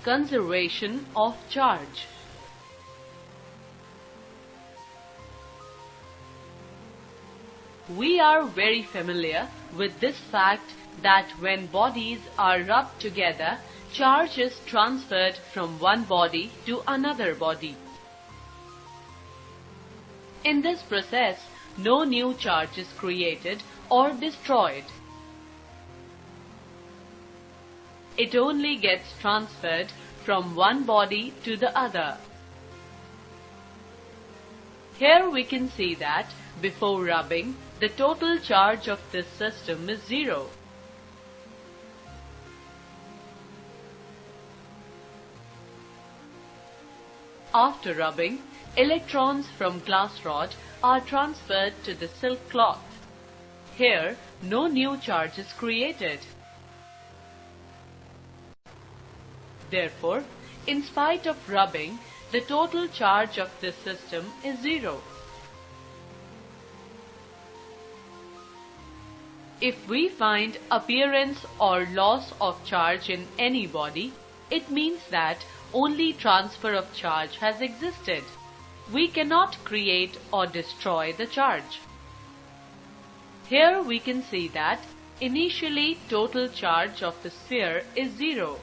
conservation of charge. We are very familiar with this fact that when bodies are rubbed together, charge is transferred from one body to another body. In this process, no new charge is created or destroyed. It only gets transferred from one body to the other. Here we can see that before rubbing, the total charge of this system is 0. After rubbing, electrons from glass rod are transferred to the silk cloth. Here, no new charge is created. Therefore, in spite of rubbing, the total charge of this system is 0. If we find appearance or loss of charge in any body, it means that only transfer of charge has existed. We cannot create or destroy the charge. Here we can see that initially total charge of the sphere is 0.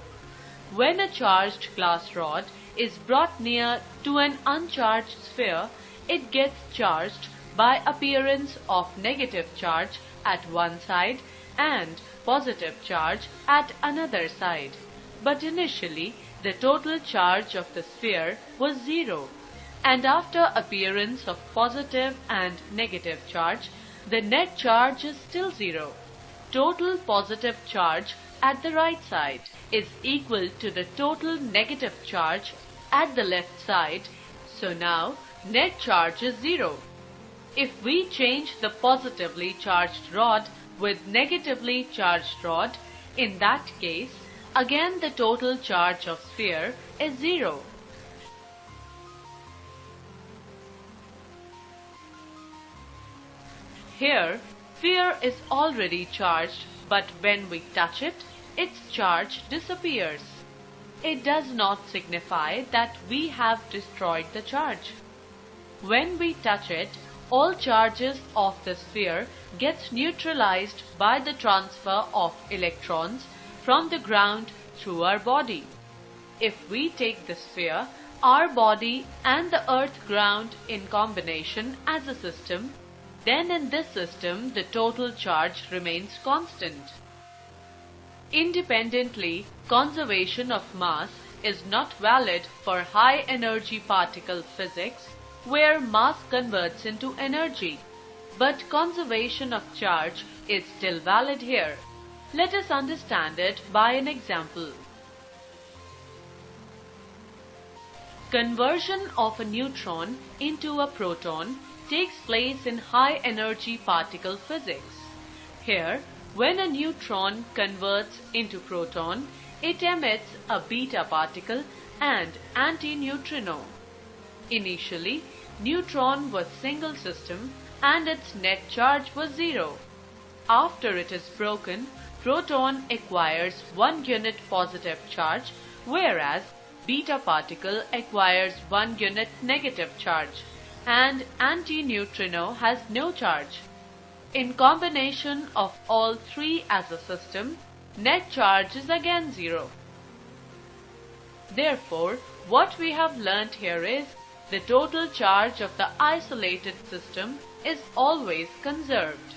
When a charged glass rod is brought near to an uncharged sphere, it gets charged by appearance of negative charge at one side and positive charge at another side. But initially, the total charge of the sphere was 0, and after appearance of positive and negative charge, the net charge is still 0. Total positive charge at the right side is equal to the total negative charge at the left side, so now net charge is 0. If we change the positively charged rod with negatively charged rod, in that case, again the total charge of sphere is 0. Here, sphere is already charged, but when we touch it, its charge disappears. It does not signify that we have destroyed the charge. When we touch it, all charges of the sphere gets neutralized by the transfer of electrons from the ground through our body. If we take the sphere, our body and the earth ground in combination as a system, then in this system the total charge remains constant. Independently, conservation of mass is not valid for high energy particle physics, where mass converts into energy. But conservation of charge is still valid here. Let us understand it by an example. Conversion of a neutron into a proton takes place in high energy particle physics. Here, when a neutron converts into proton, it emits a beta particle and antineutrino. Initially, neutron was single system and its net charge was 0. After it is broken, proton acquires 1 unit positive charge, whereas beta particle acquires 1 unit negative charge, and antineutrino has no charge. In combination of all three as a system, net charge is again 0. Therefore, what we have learnt here is the total charge of the isolated system is always conserved.